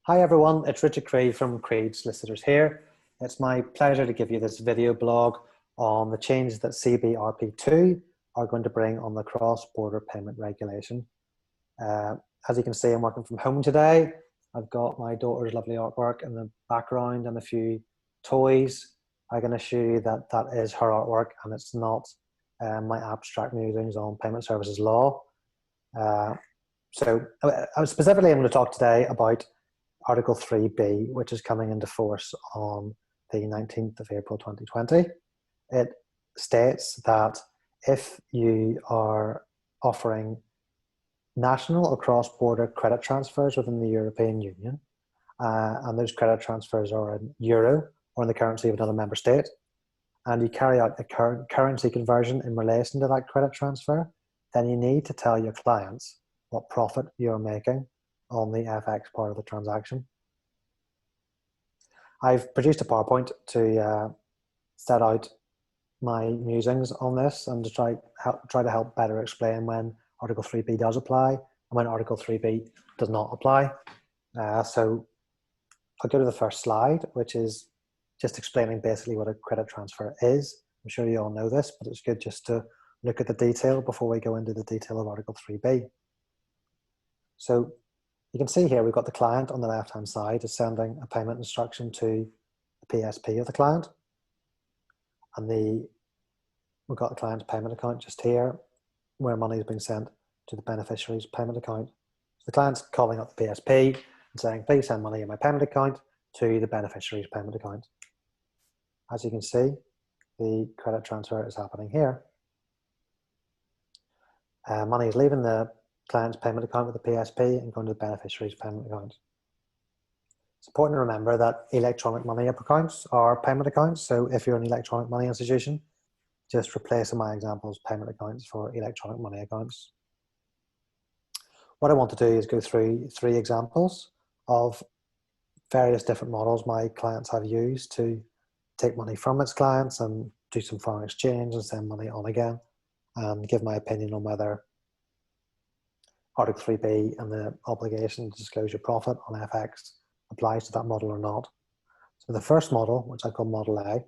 Hi everyone, it's Richard Creed from Creed Solicitors here. It's my pleasure to give you this video blog on the changes that CBPR2 are going to bring on the cross-border payment regulation. As you can see, I'm working from home today. I've got my daughter's lovely artwork in the background and a few toys. I can assure you that that is her artwork and it's not my abstract musings on payment services law. So specifically I'm going to talk today about Article 3B, which is coming into force on the 19th of April 2020. It states that if you are offering national or cross-border credit transfers within the European Union, and those credit transfers are in euro or in the currency of another member state, and you carry out a currency conversion in relation to that credit transfer, then you need to tell your clients what profit you're making on the FX part of the transaction. I've produced a PowerPoint to set out my musings on this and to try to help better explain when Article 3B does apply and when Article 3B does not apply. So I'll go to the first slide, which is just explaining basically what a credit transfer is. I'm sure you all know this, but it's good just to look at the detail before we go into the detail of Article 3B. So you can see here we've got the client on the left-hand side is sending a payment instruction to the PSP of the client. And we've got the client's payment account just here where money is being sent to the beneficiary's payment account. So the client's calling up the PSP and saying, please send money in my payment account to the beneficiary's payment account. As you can see, the credit transfer is happening here. Money is leaving the client's payment account with the PSP and going to the beneficiary's payment account. It's important to remember that electronic money accounts are payment accounts. So if you're an electronic money institution, just replace in my examples payment accounts for electronic money accounts. What I want to do is go through 3 examples of various different models my clients have used to take money from its clients and do some foreign exchange and send money on again, and give my opinion on whether Article 3B and the obligation to disclose your profit on FX applies to that model or not. So the first model, which I call Model A,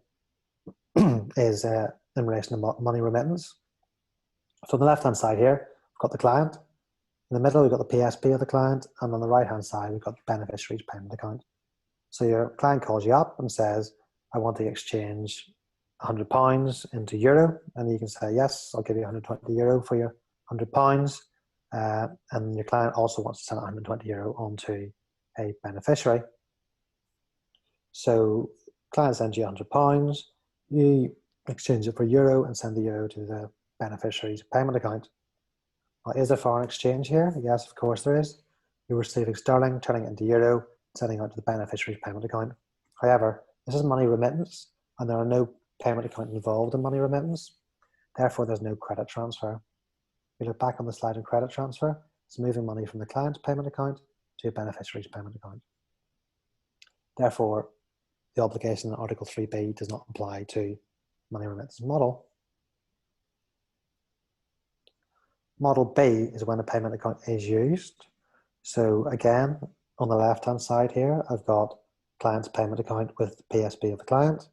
is in relation to money remittance. So on the left-hand side here, we've got the client. In the middle, we've got the PSP of the client. And on the right-hand side, we've got the beneficiary's payment account. So your client calls you up and says, I want to exchange £100 into euro. And you can say, yes, I'll give you €120 for your £100. And your client also wants to send €120 onto a beneficiary. So client sends you £100, you exchange it for euro and send the euro to the beneficiary's payment account. Well, is there foreign exchange here? Yes, of course there is. You're receiving sterling, turning it into euro, sending out to the beneficiary's payment account. However, this is money remittance and there are no payment account involved in money remittance. Therefore, there's no credit transfer. If you look back on the slide on credit transfer, it's moving money from the client's payment account to a beneficiary's payment account. Therefore, the obligation in Article 3B does not apply to money remittance model. Model B is when a payment account is used. So again, on the left-hand side here, I've got client's payment account with the PSP of the client.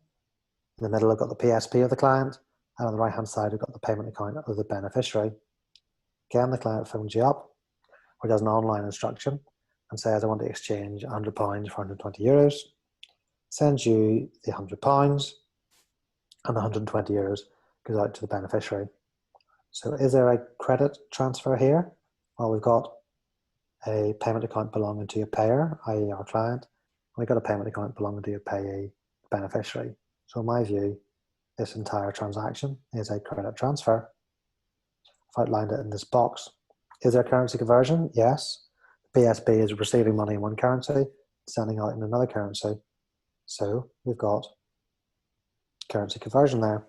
In the middle, I've got the PSP of the client. And on the right-hand side, I've got the payment account of the beneficiary. Again, the client phones you up or does an online instruction and says, I want to exchange £100 for €120. Sends you the £100 and the €120 goes out to the beneficiary. So is there a credit transfer here? Well, we've got a payment account belonging to a payer, i.e. our client, and we've got a payment account belonging to a payee, beneficiary. So in my view, this entire transaction is a credit transfer. I've outlined it in this box. Is there a currency conversion? Yes. The PSP is receiving money in one currency, sending out in another currency. So we've got currency conversion there.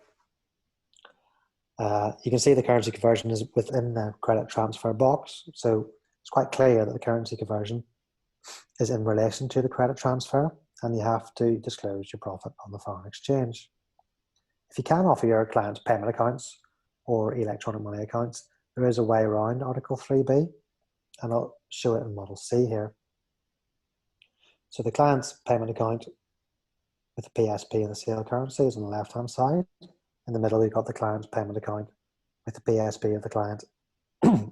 You can see the currency conversion is within the credit transfer box. So it's quite clear that the currency conversion is in relation to the credit transfer and you have to disclose your profit on the foreign exchange. If you can offer your clients payment accounts or electronic money accounts, there is a way around Article 3B and I'll show it in Model C here. So the client's payment account with the PSP and the sale currency is on the left-hand side. In the middle, we've got the client's payment account with the PSP of the client in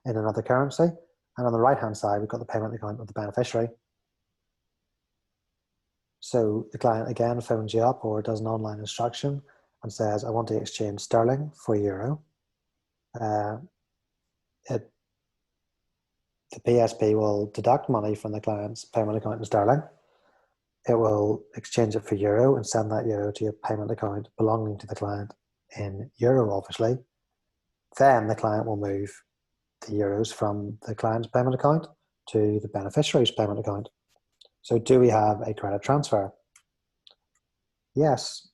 another currency. And on the right-hand side, we've got the payment account of the beneficiary. So the client again phones you up or does an online instruction and says, I want to exchange sterling for euro. The PSP will deduct money from the client's payment account in sterling. It will exchange it for euro and send that euro to your payment account belonging to the client in euro, obviously. Then the client will move the euros from the client's payment account to the beneficiary's payment account. So do we have a credit transfer? Yes.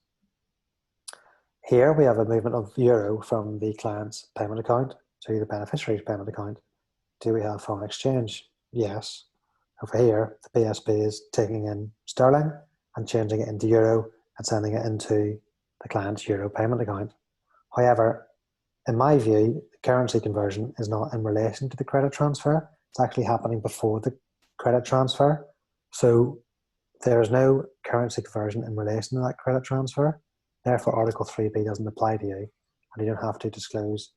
Here we have a movement of euro from the client's payment account to the beneficiary's payment account. Do we have foreign exchange? Yes. Over here, the PSP is taking in sterling and changing it into euro and sending it into the client's euro payment account. However, in my view, the currency conversion is not in relation to the credit transfer. It's actually happening before the credit transfer. So there is no currency conversion in relation to that credit transfer. Therefore, Article 3B doesn't apply to you, and you don't have to disclose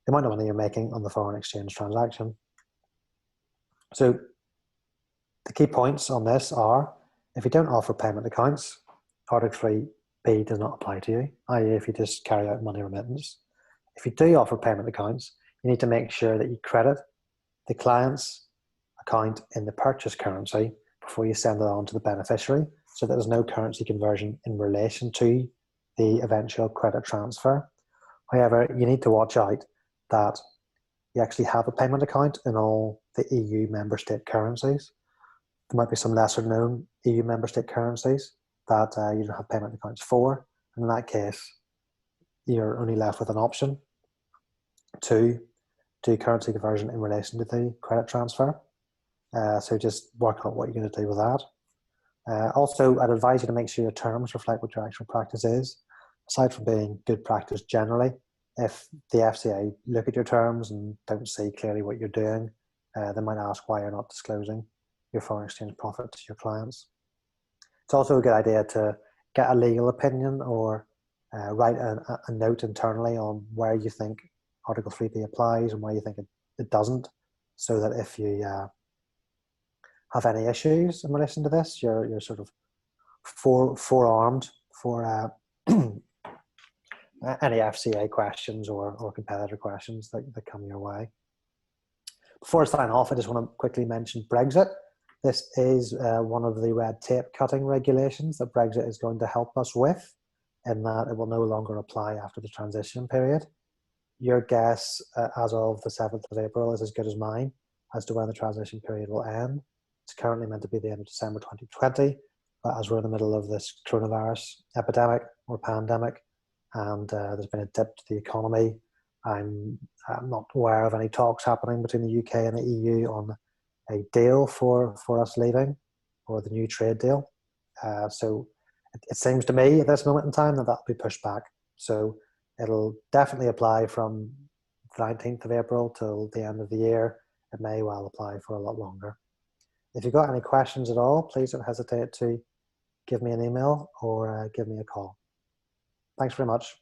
the amount of money you're making on the foreign exchange transaction. So the key points on this are, if you don't offer payment accounts, Article 3B does not apply to you, i.e. if you just carry out money remittance. If you do offer payment accounts, you need to make sure that you credit the client's account in the purchase currency before you send it on to the beneficiary, so that there's no currency conversion in relation to the eventual credit transfer. However, you need to watch out that you actually have a payment account in all the EU member state currencies. There might be some lesser known EU member state currencies that you don't have payment accounts for. And in that case, you're only left with an option to do currency conversion in relation to the credit transfer. So just work out what you're going to do with that. Also, I'd advise you to make sure your terms reflect what your actual practice is. Aside from being good practice generally, if the FCA look at your terms and don't see clearly what you're doing, they might ask why you're not disclosing your foreign exchange profit to your clients. It's also a good idea to get a legal opinion or write a note internally on where you think Article 3B applies and where you think it doesn't, so that if you have any issues in relation to this, you're sort of forearmed for any FCA questions or competitor questions that come your way. Before I sign off, I just want to quickly mention Brexit. This is one of the red tape cutting regulations that Brexit is going to help us with, in that it will no longer apply after the transition period. Your guess as of the 7th of April is as good as mine as to when the transition period will end. It's currently meant to be the end of December 2020, but as we're in the middle of this coronavirus epidemic or pandemic, and there's been a dip to the economy, I'm not aware of any talks happening between the UK and the EU on a deal for us leaving, or the new trade deal. So it seems to me at this moment in time that that'll be pushed back. So it'll definitely apply from the 19th of April till the end of the year. It may well apply for a lot longer. If you've got any questions at all, please don't hesitate to give me an email or give me a call. Thanks very much.